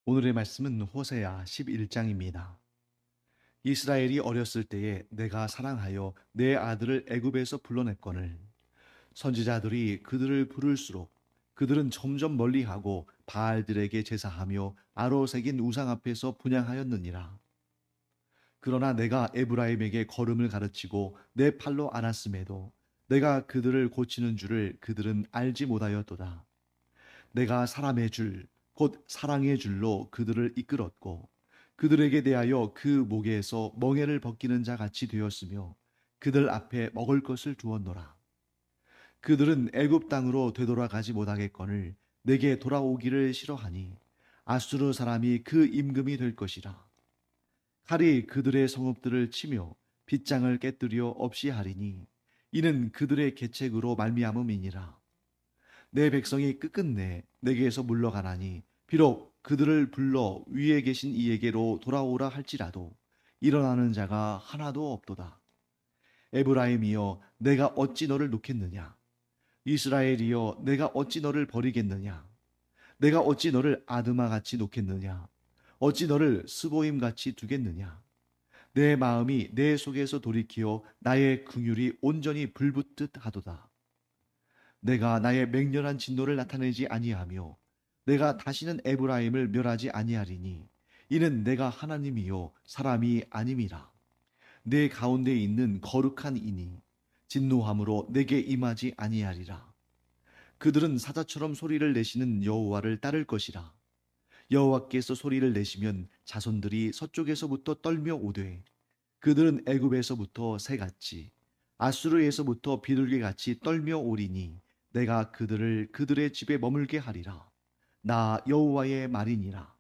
오늘의 말씀은 호세아 11장입니다. 이스라엘이 어렸을 때에 내가 사랑하여 내 아들을 애굽에서 불러냈거늘 선지자들이 그들을 부를수록 그들은 점점 멀리하고 바알들에게 제사하며 아로 새긴 우상 앞에서 분향하였느니라. 그러나 내가 에브라임에게 걸음을 가르치고 내 팔로 안았음에도 내가 그들을 고치는 줄을 그들은 알지 못하였도다. 내가 사람의 줄, 곧 사랑의 줄로 그들을 이끌었고 그들에게 대하여 그 목에서 멍에를 벗기는 자 같이 되었으며 그들 앞에 먹을 것을 두었노라. 그들은 애굽 땅으로 되돌아가지 못하겠거늘 내게 돌아오기를 싫어하니 아수르 사람이 그 임금이 될 것이라. 칼이 그들의 성읍들을 치며 빗장을 깨뜨려 없이 하리니 이는 그들의 계책으로 말미암음이니라. 내 백성이 끝끝내 내게서 물러가나니 비록 그들을 불러 위에 계신 이에게로 돌아오라 할지라도 일어나는 자가 하나도 없도다. 에브라임이여 내가 어찌 너를 놓겠느냐? 이스라엘이여 내가 어찌 너를 버리겠느냐? 내가 어찌 너를 아드마 같이 놓겠느냐? 어찌 너를 스보임 같이 두겠느냐? 내 마음이 내 속에서 돌이키어 나의 긍휼이 온전히 불붙듯 하도다. 내가 나의 맹렬한 진노를 나타내지 아니하며 내가 다시는 에브라임을 멸하지 아니하리니 이는 내가 하나님이요 사람이 아님이라. 내 가운데 있는 거룩한 이니 진노함으로 내게 임하지 아니하리라. 그들은 사자처럼 소리를 내시는 여호와를 따를 것이라. 여호와께서 소리를 내시면 자손들이 서쪽에서부터 떨며 오되 그들은 애굽에서부터 새같이 아수르에서부터 비둘기같이 떨며 오리니 내가 그들을 그들의 집에 머물게 하리라. 나 여호와의 말이니라.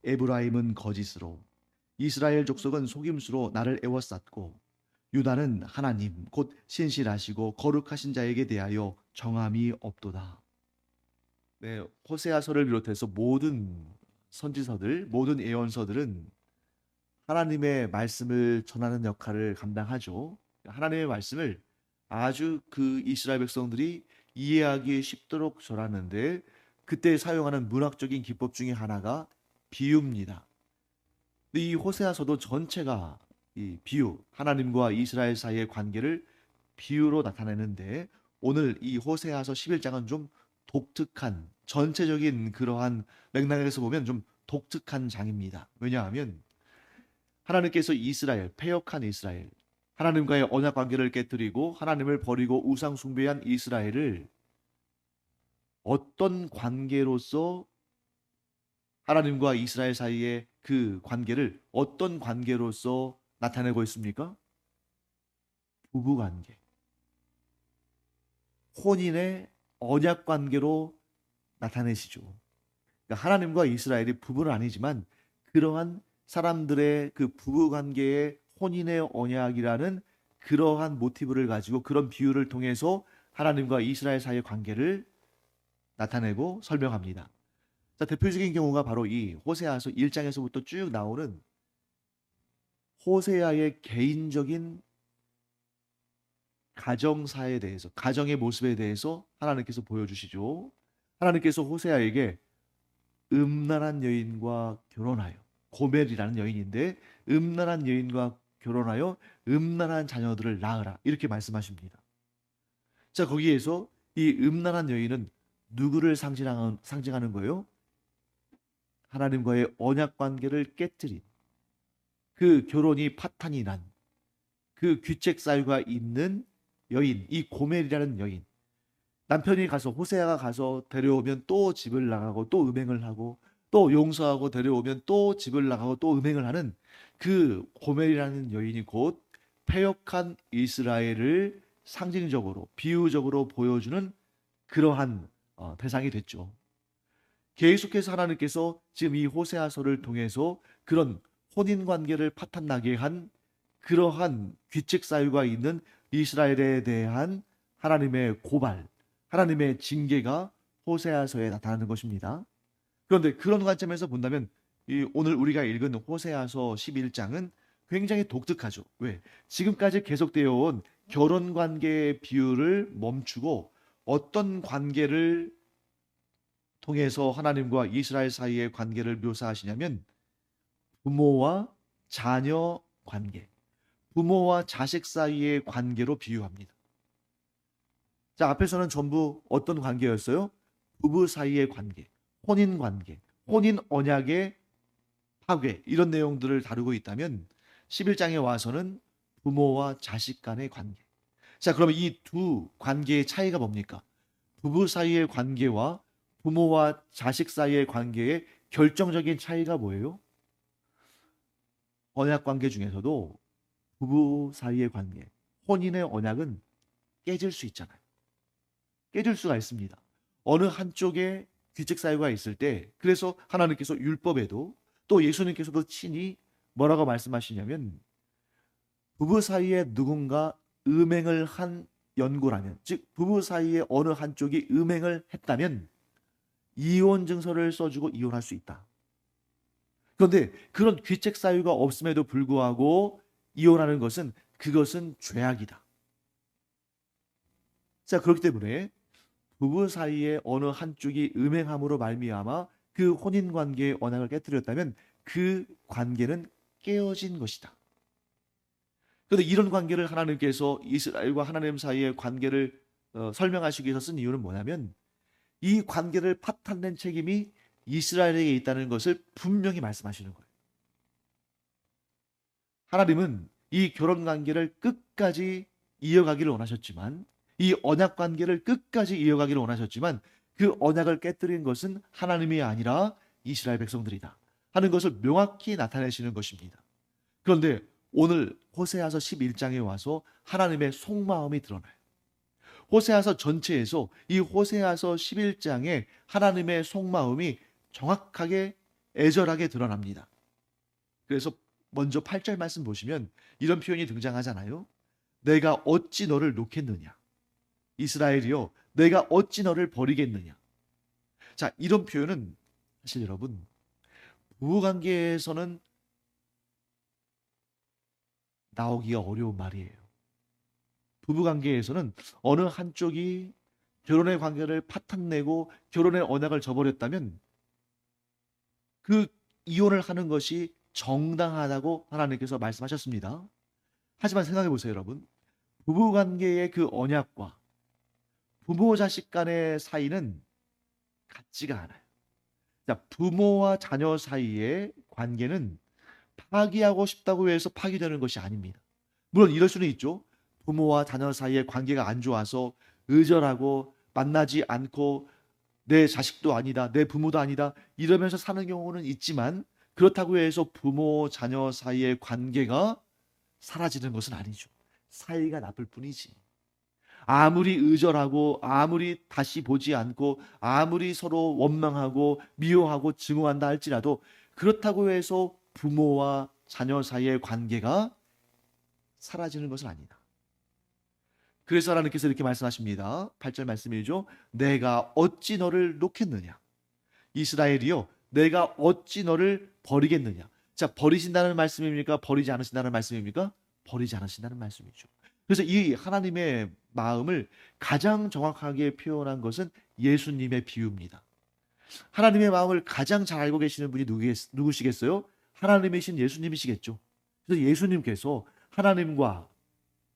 에브라임은 거짓으로 이스라엘 족속은 속임수로 나를 애워쌌고 유다는 하나님 곧 신실하시고 거룩하신 자에게 대하여 정함이 없도다. 네, 호세아서를 비롯해서 모든 선지서들, 모든 예언서들은 하나님의 말씀을 전하는 역할을 감당하죠. 하나님의 말씀을 아주 그 이스라엘 백성들이 이해하기 쉽도록 전하는데 그때 사용하는 문학적인 기법 중에 하나가 비유입니다. 근데 이 호세아서도 전체가 이 비유, 하나님과 이스라엘 사이의 관계를 비유로 나타내는데 오늘 이 호세아서 11장은 좀 독특한 전체적인 그러한 맥락에서 보면 좀 독특한 장입니다. 왜냐하면 하나님께서 이스라엘, 패역한 이스라엘, 하나님과의 언약 관계를 깨뜨리고 하나님을 버리고 우상 숭배한 이스라엘을 어떤 관계로서 하나님과 이스라엘 사이의 그 관계를 어떤 관계로서 나타내고 있습니까? 부부 관계, 혼인의 언약 관계로 나타내시죠. 그러니까 하나님과 이스라엘이 부부는 아니지만 그러한 사람들의 그 부부 관계의 혼인의 언약이라는 그러한 모티브를 가지고 그런 비유를 통해서 하나님과 이스라엘 사이의 관계를 나타내고 설명합니다. 자, 대표적인 경우가 바로 이 호세아서 1장에서부터 쭉 나오는 호세아의 개인적인 가정사에 대해서, 가정의 모습에 대해서 하나님께서 보여주시죠. 하나님께서 호세아에게 음란한 여인과 결혼하여, 고멜이라는 여인인데 음란한 여인과 결혼하여 음란한 자녀들을 낳으라 이렇게 말씀하십니다. 자, 거기에서 이 음란한 여인은 누구를 상징하는 거예요? 하나님과의 언약 관계를 깨뜨린 그 결혼이 파탄이 난 그 귀책 사유가 있는 여인, 이 고멜이라는 여인. 남편이 가서 호세아가 가서 데려오면 또 집을 나가고 또 음행을 하고 또 용서하고 데려오면 또 집을 나가고 또 음행을 하는 그 고멜이라는 여인이 곧 패역한 이스라엘을 상징적으로 비유적으로 보여주는 그러한 대상이 됐죠. 계속해서 하나님께서 지금 이 호세아서를 통해서 그런 혼인 관계를 파탄나게 한 그러한 규칙 사유가 있는 이스라엘에 대한 하나님의 고발, 하나님의 징계가 호세아서에 나타나는 것입니다. 그런데 그런 관점에서 본다면 오늘 우리가 읽은 호세아서 11장은 굉장히 독특하죠. 왜? 지금까지 계속되어 온 결혼 관계의 비유를 멈추고 어떤 관계를 통해서 하나님과 이스라엘 사이의 관계를 묘사하시냐면 부모와 자녀 관계, 부모와 자식 사이의 관계로 비유합니다. 자, 앞에서는 전부 어떤 관계였어요? 부부 사이의 관계, 혼인 관계, 혼인 언약의 파괴, 이런 내용들을 다루고 있다면 11장에 와서는 부모와 자식 간의 관계. 자, 그러면 이 두 관계의 차이가 뭡니까? 부부 사이의 관계와 부모와 자식 사이의 관계의 결정적인 차이가 뭐예요? 언약 관계 중에서도 부부 사이의 관계, 혼인의 언약은 깨질 수 있잖아요. 깨질 수가 있습니다. 어느 한쪽에 규칙 사유가 있을 때, 그래서 하나님께서 율법에도 또 예수님께서도 친히 뭐라고 말씀하시냐면 부부 사이에 누군가 음행을 한 연고라면, 즉 부부 사이에 어느 한쪽이 음행을 했다면 이혼 증서를 써주고 이혼할 수 있다. 그런데 그런 귀책 사유가 없음에도 불구하고 이혼하는 것은 그것은 죄악이다. 자, 그렇기 때문에 부부 사이에 어느 한쪽이 음행함으로 말미암아 그 혼인 관계의 언약을 깨뜨렸다면 그 관계는 깨어진 것이다. 그런데 이런 관계를 하나님께서 이스라엘과 하나님 사이의 관계를 설명하시기 위해서 쓴 이유는 뭐냐면 이 관계를 파탄낸 책임이 이스라엘에게 있다는 것을 분명히 말씀하시는 거예요. 하나님은 이 결혼 관계를 끝까지 이어가기를 원하셨지만, 이 언약 관계를 끝까지 이어가기를 원하셨지만 그 언약을 깨뜨린 것은 하나님이 아니라 이스라엘 백성들이다 하는 것을 명확히 나타내시는 것입니다. 그런데 오늘 호세아서 11장에 와서 하나님의 속마음이 드러나요. 호세아서 전체에서 이 호세아서 11장에 하나님의 속마음이 정확하게 애절하게 드러납니다. 그래서 먼저 8절 말씀 보시면 이런 표현이 등장하잖아요. 내가 어찌 너를 놓겠느냐. 이스라엘이여, 내가 어찌 너를 버리겠느냐. 자, 이런 표현은 사실 여러분 부부관계에서는 나오기가 어려운 말이에요. 부부관계에서는 어느 한쪽이 결혼의 관계를 파탄내고 결혼의 언약을 저버렸다면 그 이혼을 하는 것이 정당하다고 하나님께서 말씀하셨습니다. 하지만 생각해 보세요, 여러분. 부부관계의 그 언약과 부모 자식 간의 사이는 같지가 않아요. 자, 부모와 자녀 사이의 관계는 파기하고 싶다고 해서 파기되는 것이 아닙니다. 물론 이럴 수는 있죠. 부모와 자녀 사이의 관계가 안 좋아서 의절하고 만나지 않고 내 자식도 아니다, 내 부모도 아니다 이러면서 사는 경우는 있지만 그렇다고 해서 부모 자녀 사이의 관계가 사라지는 것은 아니죠. 사이가 나쁠 뿐이지. 아무리 의절하고 아무리 다시 보지 않고 아무리 서로 원망하고 미워하고 증오한다 할지라도 그렇다고 해서 부모와 자녀 사이의 관계가 사라지는 것은 아니다. 그래서 하나님께서 이렇게 말씀하십니다. 8절 말씀이죠. 내가 어찌 너를 놓겠느냐. 이스라엘이요, 내가 어찌 너를 버리겠느냐. 자, 버리신다는 말씀입니까? 버리지 않으신다는 말씀입니까? 버리지 않으신다는 말씀이죠. 그래서 이 하나님의 마음을 가장 정확하게 표현한 것은 예수님의 비유입니다. 하나님의 마음을 가장 잘 알고 계시는 분이 누구시겠어요? 하나님이신 예수님이시겠죠. 그래서 예수님께서 하나님과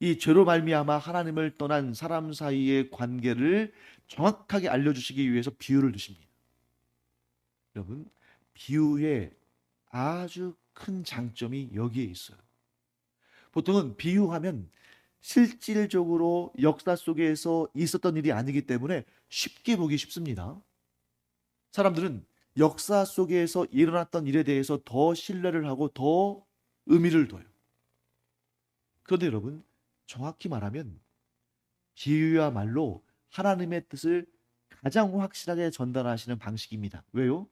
이 죄로 말미암아 하나님을 떠난 사람 사이의 관계를 정확하게 알려주시기 위해서 비유를 두십니다. 여러분, 비유의 아주 큰 장점이 여기에 있어요. 보통은 비유하면 실질적으로 역사 속에서 있었던 일이 아니기 때문에 쉽게 보기 쉽습니다. 사람들은 역사 속에서 일어났던 일에 대해서 더 신뢰를 하고 더 의미를 둬요. 그런데 여러분, 정확히 말하면 비유야말로 하나님의 뜻을 가장 확실하게 전달하시는 방식입니다. 왜요?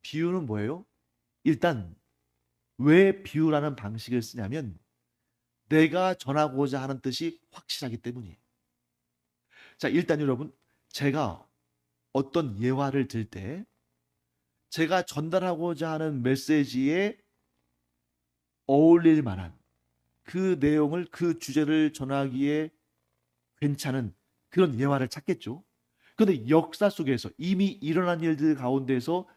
비유는 뭐예요? 일단 왜 비유라는 방식을 쓰냐면 내가 전하고자 하는 뜻이 확실하기 때문이에요. 자, 일단 여러분, 제가 어떤 예화를 들 때 제가 전달하고자 하는 메시지에 어울릴 만한 그 내용을, 그 주제를 전하기에 괜찮은 그런 예화를 찾겠죠. 그런데 역사 속에서 이미 일어난 일들 가운데서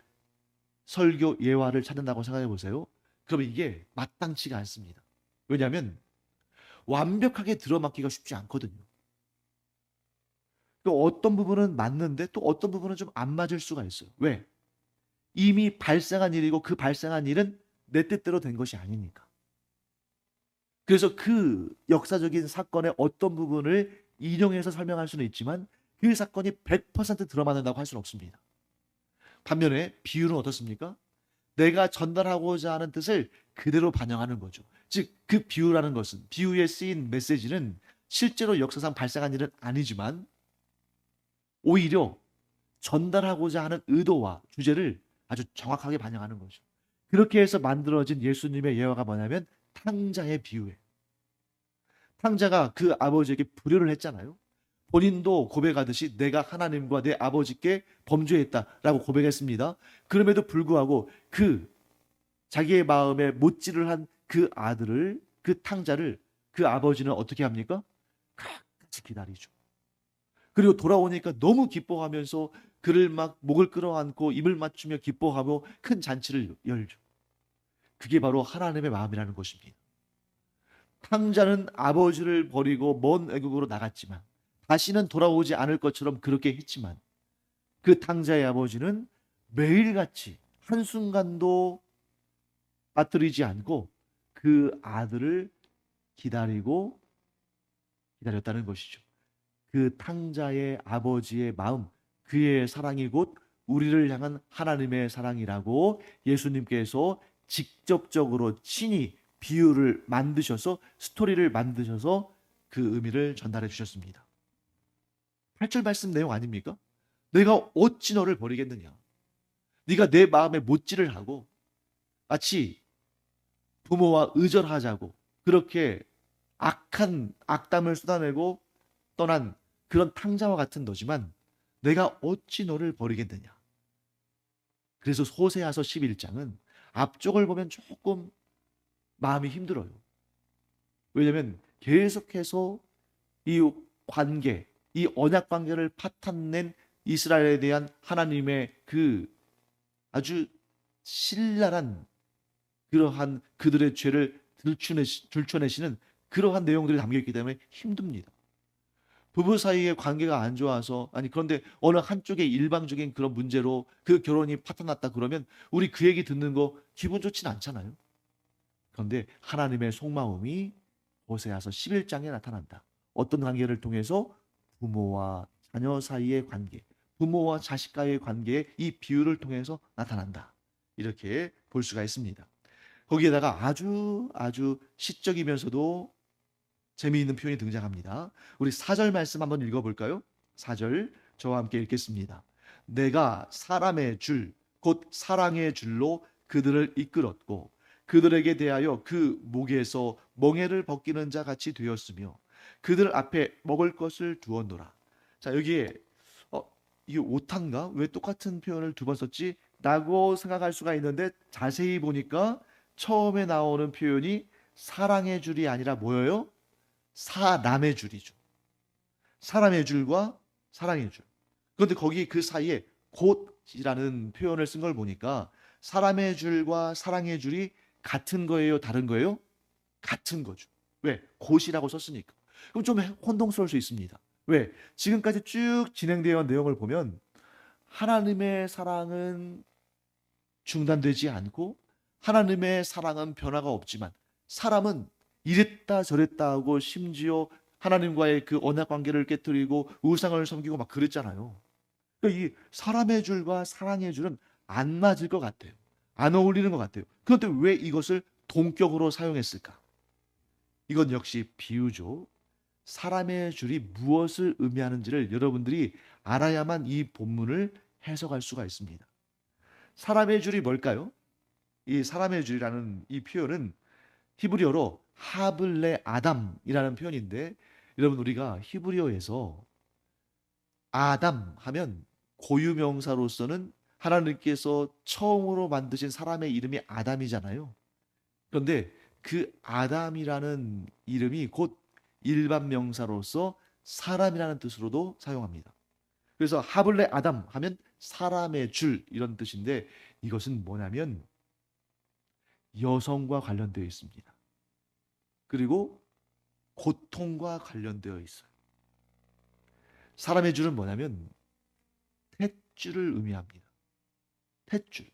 설교 예화를 찾는다고 생각해 보세요. 그러면 이게 마땅치가 않습니다. 왜냐하면 완벽하게 들어맞기가 쉽지 않거든요. 또 어떤 부분은 맞는데 또 어떤 부분은 좀 안 맞을 수가 있어요. 왜? 이미 발생한 일이고 그 발생한 일은 내 뜻대로 된 것이 아니니까. 그래서 그 역사적인 사건의 어떤 부분을 인용해서 설명할 수는 있지만 그 사건이 100% 들어맞는다고 할 수는 없습니다. 반면에 비유는 어떻습니까? 내가 전달하고자 하는 뜻을 그대로 반영하는 거죠. 즉, 그 비유라는 것은, 비유에 쓰인 메시지는 실제로 역사상 발생한 일은 아니지만 오히려 전달하고자 하는 의도와 주제를 아주 정확하게 반영하는 거죠. 그렇게 해서 만들어진 예수님의 예화가 뭐냐면 탕자의 비유예요. 탕자가 그 아버지에게 불효를 했잖아요. 본인도 고백하듯이 내가 하나님과 내 아버지께 범죄했다라고 고백했습니다. 그럼에도 불구하고 그 자기의 마음에 못질을 한 그 아들을, 그 탕자를 그 아버지는 어떻게 합니까? 끝까지 기다리죠. 그리고 돌아오니까 너무 기뻐하면서 그를 막 목을 끌어안고 입을 맞추며 기뻐하며 큰 잔치를 열죠. 그게 바로 하나님의 마음이라는 것입니다. 탕자는 아버지를 버리고 먼 외국으로 나갔지만 다시는 돌아오지 않을 것처럼 그렇게 했지만 그 탕자의 아버지는 매일같이 한순간도 빠뜨리지 않고 그 아들을 기다리고 기다렸다는 것이죠. 그 탕자의 아버지의 마음, 그의 사랑이 곧 우리를 향한 하나님의 사랑이라고 예수님께서 직접적으로 친히 비유를 만드셔서 스토리를 만드셔서 그 의미를 전달해 주셨습니다. 8절 말씀 내용 아닙니까? 내가 어찌 너를 버리겠느냐? 네가 내 마음에 못질을 하고 마치 부모와 의절하자고 그렇게 악한 악담을 쏟아내고 떠난 그런 탕자와 같은 너지만 내가 어찌 너를 버리겠느냐. 그래서 호세아서 11장은 앞쪽을 보면 조금 마음이 힘들어요. 왜냐하면 계속해서 이 관계, 이 언약 관계를 파탄낸 이스라엘에 대한 하나님의 그 아주 신랄한 그러한 그들의 죄를 들춰내시는 그러한 내용들이 담겨 있기 때문에 힘듭니다. 부부 사이의 관계가 안 좋아서 아니 그런데 어느 한쪽의 일방적인 그런 문제로 그 결혼이 파탄났다 그러면 우리 그 얘기 듣는 거 기분 좋진 않잖아요. 그런데 하나님의 속마음이 호세아서 11장에 나타난다. 어떤 관계를 통해서 부모와 자녀 사이의 관계, 부모와 자식과의 관계의 이 비유를 통해서 나타난다. 이렇게 볼 수가 있습니다. 거기에다가 아주 시적이면서도 재미있는 표현이 등장합니다. 우리 4절 말씀 한번 읽어볼까요? 4절 저와 함께 읽겠습니다. 내가 사람의 줄, 곧 사랑의 줄로 그들을 이끌었고 그들에게 대하여 그 목에서 멍에를 벗기는 자 같이 되었으며 그들 앞에 먹을 것을 두었노라. 자, 여기에 이게 오탄가? 왜 똑같은 표현을 두 번 썼지? 라고 생각할 수가 있는데 자세히 보니까 처음에 나오는 표현이 사랑의 줄이 아니라 뭐예요? 사람의 줄이죠. 사람의 줄과 사랑의 줄. 그런데 거기 그 사이에 곧이라는 표현을 쓴 걸 보니까 사람의 줄과 사랑의 줄이 같은 거예요? 다른 거예요? 같은 거죠. 왜? 곧이라고 썼으니까. 그럼 좀 혼동스러울 수 있습니다. 왜? 지금까지 쭉 진행되어 온 내용을 보면 하나님의 사랑은 중단되지 않고 하나님의 사랑은 변화가 없지만 사람은 이랬다 저랬다 하고 심지어 하나님과의 그 언약 관계를 깨뜨리고 우상을 섬기고 막 그랬잖아요. 그러니까 이 사람의 줄과 사랑의 줄은 안 맞을 것 같아요. 안 어울리는 것 같아요. 그런데 왜 이것을 동격으로 사용했을까? 이건 역시 비유죠. 사람의 줄이 무엇을 의미하는지를 여러분들이 알아야만 이 본문을 해석할 수가 있습니다. 사람의 줄이 뭘까요? 이 사람의 줄이라는 이 표현은 히브리어로 하블레 아담이라는 표현인데 여러분 우리가 히브리어에서 아담 하면 고유명사로서는 하나님께서 처음으로 만드신 사람의 이름이 아담이잖아요. 그런데 그 아담이라는 이름이 곧 일반 명사로서 사람이라는 뜻으로도 사용합니다. 그래서 하블레 아담 하면 사람의 줄 이런 뜻인데 이것은 뭐냐면 여성과 관련되어 있습니다. 그리고 고통과 관련되어 있어요. 사람의 줄은 뭐냐면 탯줄을 의미합니다. 탯줄.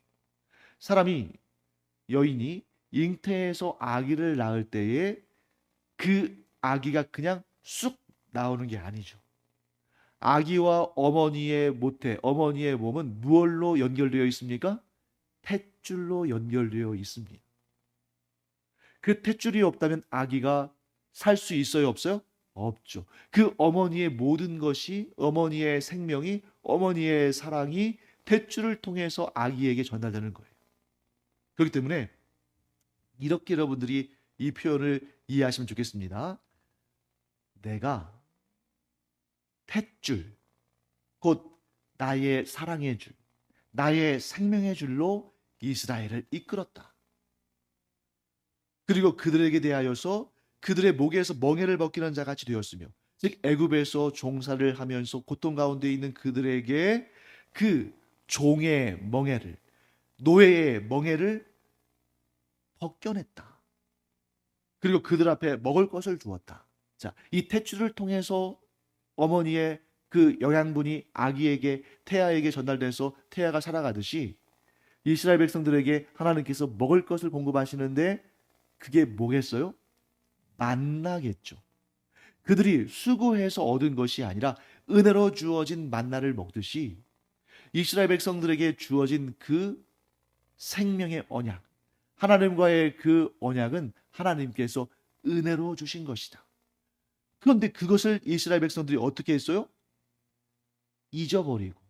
사람이 여인이 잉태에서 아기를 낳을 때에 그 아기가 그냥 쑥 나오는 게 아니죠. 아기와 어머니의 모태, 어머니의 몸은 무엇로 연결되어 있습니까? 탯줄로 연결되어 있습니다. 그 탯줄이 없다면 아기가 살 수 있어요, 없어요? 없죠. 그 어머니의 모든 것이, 어머니의 생명이, 어머니의 사랑이 탯줄을 통해서 아기에게 전달되는 거예요. 그렇기 때문에 이렇게 여러분들이 이 표현을 이해하시면 좋겠습니다. 내가 탯줄, 곧 나의 사랑의 줄, 나의 생명의 줄로 이스라엘을 이끌었다. 그리고 그들에게 대하여서 그들의 목에서 멍에를 벗기는 자 같이 되었으며, 즉 애굽에서 종사를 하면서 고통 가운데 있는 그들에게 그 종의 멍에를, 노예의 멍에를 벗겨냈다. 그리고 그들 앞에 먹을 것을 주었다. 자, 이 탯줄을 통해서 어머니의 그 영양분이 아기에게, 태아에게 전달돼서 태아가 살아가듯이 이스라엘 백성들에게 하나님께서 먹을 것을 공급하시는데 그게 뭐겠어요? 만나겠죠. 그들이 수고해서 얻은 것이 아니라 은혜로 주어진 만나를 먹듯이 이스라엘 백성들에게 주어진 그 생명의 언약, 하나님과의 그 언약은 하나님께서 은혜로 주신 것이다. 그런데 그것을 이스라엘 백성들이 어떻게 했어요? 잊어버리고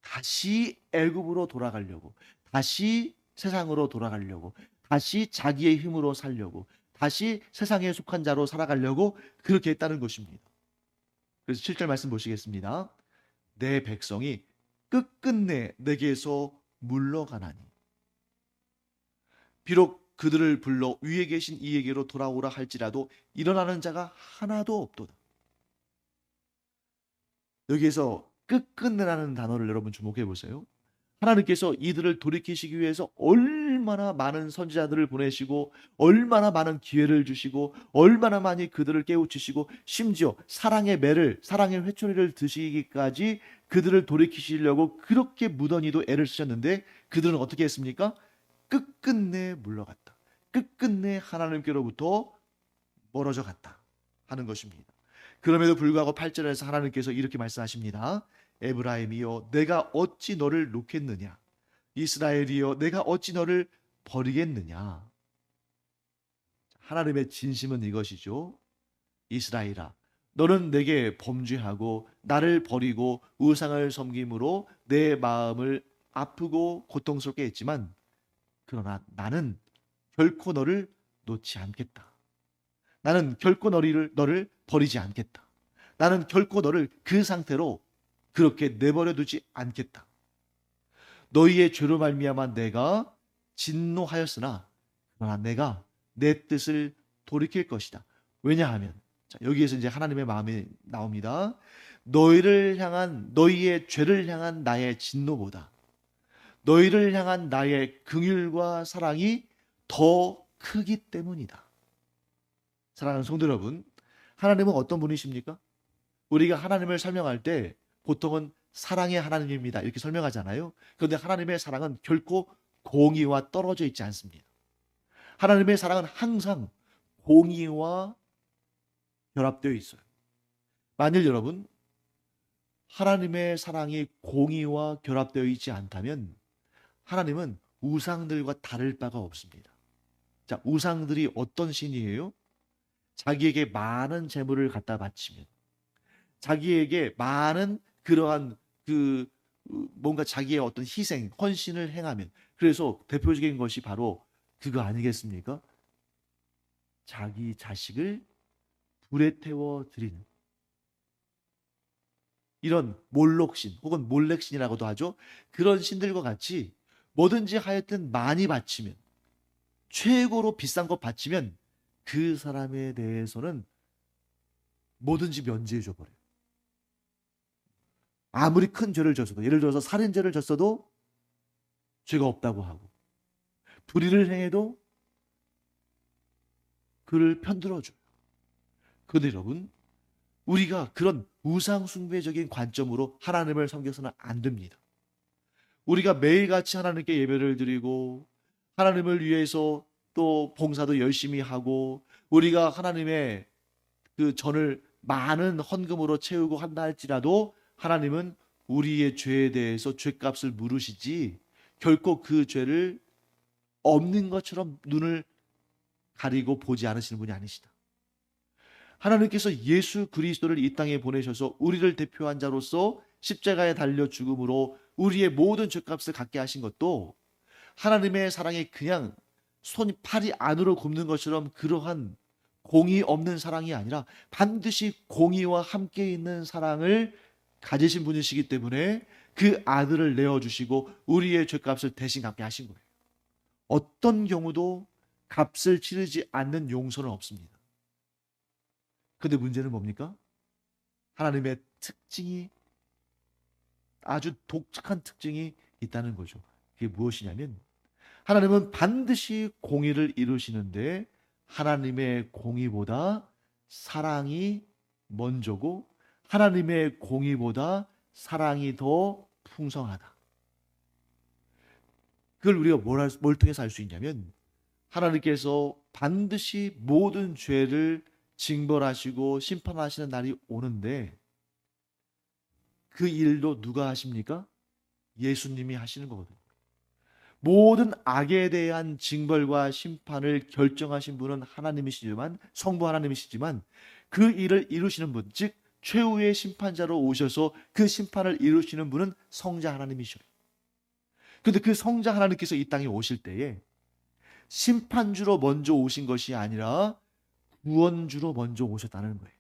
다시 애굽으로 돌아가려고, 다시 세상으로 돌아가려고, 다시 자기의 힘으로 살려고, 다시 세상에 속한 자로 살아가려고 그렇게 했다는 것입니다. 그래서 7절 말씀 보시겠습니다. 내 백성이 끝끝내 내게서 물러가나니 비록 그들을 불러 위에 계신 이에게로 돌아오라 할지라도 일어나는 자가 하나도 없도다. 여기에서 끝끝내라는 단어를 여러분 주목해 보세요. 하나님께서 이들을 돌이키시기 위해서 얼마나 많은 선지자들을 보내시고 얼마나 많은 기회를 주시고 얼마나 많이 그들을 깨우치시고 심지어 사랑의 매를, 사랑의 회초리를 드시기까지 그들을 돌이키시려고 그렇게 무던히도 애를 쓰셨는데 그들은 어떻게 했습니까? 끝끝내 물러갔다. 끝끝내 하나님께로부터 멀어져 갔다 하는 것입니다. 그럼에도 불구하고 8절에서 하나님께서 이렇게 말씀하십니다. 에브라임이여 내가 어찌 너를 놓겠느냐, 이스라엘이여 내가 어찌 너를 버리겠느냐. 하나님의 진심은 이것이죠. 이스라엘아 너는 내게 범죄하고 나를 버리고 우상을 섬김으로 내 마음을 아프고 고통스럽게 했지만 그러나 나는 결코 너를 놓지 않겠다. 나는 결코 너를 버리지 않겠다. 나는 결코 너를 그 상태로 그렇게 내버려 두지 않겠다. 너희의 죄로 말미암아 내가 진노하였으나 그러나 내가 내 뜻을 돌이킬 것이다. 왜냐하면 자, 여기에서 이제 하나님의 마음이 나옵니다. 너희를 향한 너희의 죄를 향한 나의 진노보다 너희를 향한 나의 긍휼과 사랑이 더 크기 때문이다. 사랑하는 성도 여러분, 하나님은 어떤 분이십니까? 우리가 하나님을 설명할 때 보통은 사랑의 하나님입니다. 이렇게 설명하잖아요. 그런데 하나님의 사랑은 결코 공의와 떨어져 있지 않습니다. 하나님의 사랑은 항상 공의와 결합되어 있어요. 만일 여러분, 하나님의 사랑이 공의와 결합되어 있지 않다면 하나님은 우상들과 다를 바가 없습니다. 자, 우상들이 어떤 신이에요? 자기에게 많은 재물을 갖다 바치면, 자기에게 많은 그러한 뭔가 자기의 어떤 희생, 헌신을 행하면, 그래서 대표적인 것이 바로 그거 아니겠습니까? 자기 자식을 불에 태워 드리는 이런 몰록신 혹은 몰렉신이라고도 하죠. 그런 신들과 같이 뭐든지 하여튼 많이 바치면, 최고로 비싼 것 바치면 그 사람에 대해서는 뭐든지 면제해 줘 버려요. 아무리 큰 죄를 졌어도, 예를 들어서 살인죄를 졌어도 죄가 없다고 하고, 불의를 행해도 그를 편들어줘요. 그런데 여러분, 우리가 그런 우상숭배적인 관점으로 하나님을 섬겨서는 안 됩니다. 우리가 매일같이 하나님께 예배를 드리고 하나님을 위해서 또 봉사도 열심히 하고 우리가 하나님의 그 전을 많은 헌금으로 채우고 한다 할지라도 하나님은 우리의 죄에 대해서 죄값을 물으시지 결코 그 죄를 없는 것처럼 눈을 가리고 보지 않으시는 분이 아니시다. 하나님께서 예수 그리스도를 이 땅에 보내셔서 우리를 대표한 자로서 십자가에 달려 죽음으로 우리의 모든 죄값을 갖게 하신 것도 하나님의 사랑이 그냥 팔이 안으로 굽는 것처럼 그러한 공의 없는 사랑이 아니라 반드시 공의와 함께 있는 사랑을 가지신 분이시기 때문에 그 아들을 내어주시고 우리의 죄값을 대신 갚게 하신 거예요. 어떤 경우도 값을 치르지 않는 용서는 없습니다. 근데 문제는 뭡니까? 하나님의 특징이, 아주 독특한 특징이 있다는 거죠. 그게 무엇이냐면 하나님은 반드시 공의를 이루시는데 하나님의 공의보다 사랑이 먼저고 하나님의 공의보다 사랑이 더 풍성하다. 그걸 우리가 뭘 통해서 알 수 있냐면 하나님께서 반드시 모든 죄를 징벌하시고 심판하시는 날이 오는데 그 일도 누가 하십니까? 예수님이 하시는 거거든요. 모든 악에 대한 징벌과 심판을 결정하신 분은 하나님이시지만, 성부 하나님이시지만 그 일을 이루시는 분, 즉 최후의 심판자로 오셔서 그 심판을 이루시는 분은 성자 하나님이셔요. 그런데 그 성자 하나님께서 이 땅에 오실 때에 심판주로 먼저 오신 것이 아니라 구원주로 먼저 오셨다는 거예요.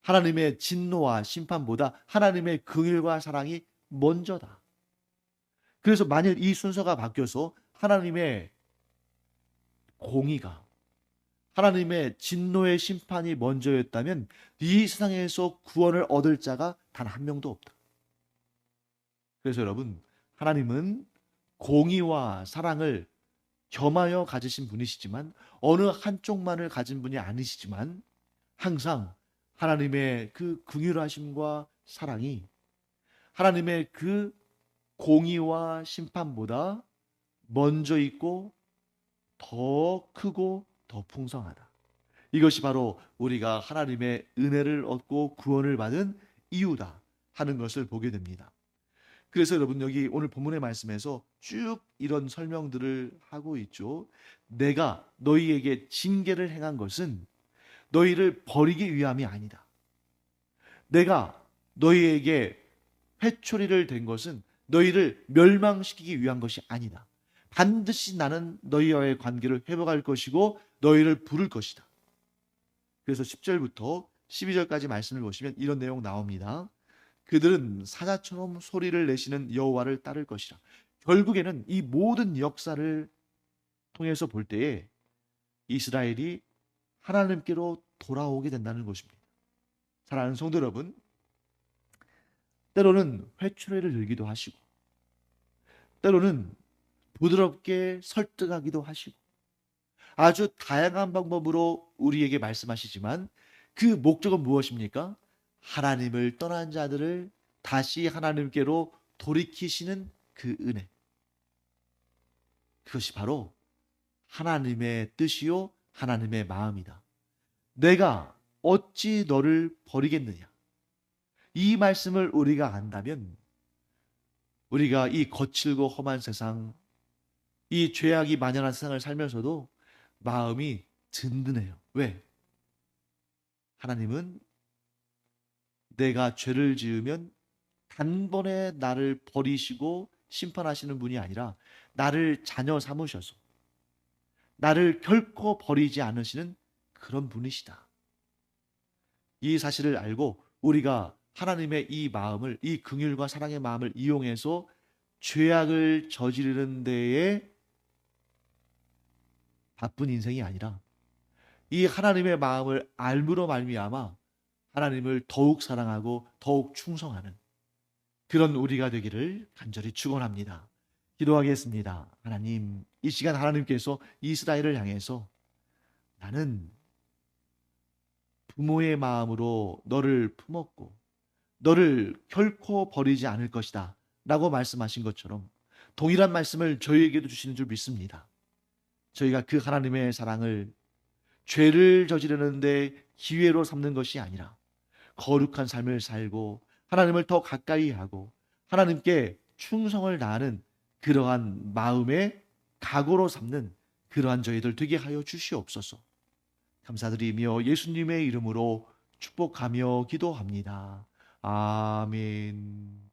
하나님의 진노와 심판보다 하나님의 긍휼과 사랑이 먼저다. 그래서 만일 이 순서가 바뀌어서 하나님의 공의가, 하나님의 진노의 심판이 먼저였다면 이 세상에서 구원을 얻을 자가 단 한 명도 없다. 그래서 여러분, 하나님은 공의와 사랑을 겸하여 가지신 분이시지만 어느 한쪽만을 가진 분이 아니시지만 항상 하나님의 그 긍휼하심과 사랑이 하나님의 그 공의와 심판보다 먼저 있고 더 크고 더 풍성하다. 이것이 바로 우리가 하나님의 은혜를 얻고 구원을 받은 이유다 하는 것을 보게 됩니다. 그래서 여러분 여기 오늘 본문의 말씀에서 쭉 이런 설명들을 하고 있죠. 내가 너희에게 징계를 행한 것은 너희를 버리기 위함이 아니다. 내가 너희에게 회초리를 댄 것은 너희를 멸망시키기 위한 것이 아니다. 반드시 나는 너희와의 관계를 회복할 것이고 너희를 부를 것이다. 그래서 10절부터 12절까지 말씀을 보시면 이런 내용 나옵니다. 그들은 사자처럼 소리를 내시는 여호와를 따를 것이라. 결국에는 이 모든 역사를 통해서 볼 때에 이스라엘이 하나님께로 돌아오게 된다는 것입니다. 사랑하는 성도 여러분, 때로는 회초리를 들기도 하시고 때로는 부드럽게 설득하기도 하시고 아주 다양한 방법으로 우리에게 말씀하시지만 그 목적은 무엇입니까? 하나님을 떠난 자들을 다시 하나님께로 돌이키시는 그 은혜. 그것이 바로 하나님의 뜻이요 하나님의 마음이다. 내가 어찌 너를 버리겠느냐. 이 말씀을 우리가 안다면 우리가 이 거칠고 험한 세상, 이 죄악이 만연한 세상을 살면서도 마음이 든든해요. 왜? 하나님은 내가 죄를 지으면 단번에 나를 버리시고 심판하시는 분이 아니라 나를 자녀 삼으셔서 나를 결코 버리지 않으시는 그런 분이시다. 이 사실을 알고 우리가 하나님의 이 마음을, 이 긍휼과 사랑의 마음을 이용해서 죄악을 저지르는 데에 바쁜 인생이 아니라 이 하나님의 마음을 알므로 말미암아 하나님을 더욱 사랑하고 더욱 충성하는 그런 우리가 되기를 간절히 축원합니다. 기도하겠습니다. 하나님, 이 시간 하나님께서 이스라엘을 향해서 나는 부모의 마음으로 너를 품었고 너를 결코 버리지 않을 것이다 라고 말씀하신 것처럼 동일한 말씀을 저희에게도 주시는 줄 믿습니다. 저희가 그 하나님의 사랑을 죄를 저지르는데 기회로 삼는 것이 아니라 거룩한 삶을 살고 하나님을 더 가까이 하고 하나님께 충성을 다하는 그러한 마음의 각오로 삼는 그러한 저희들 되게 하여 주시옵소서. 감사드리며 예수님의 이름으로 축복하며 기도합니다. 아멘.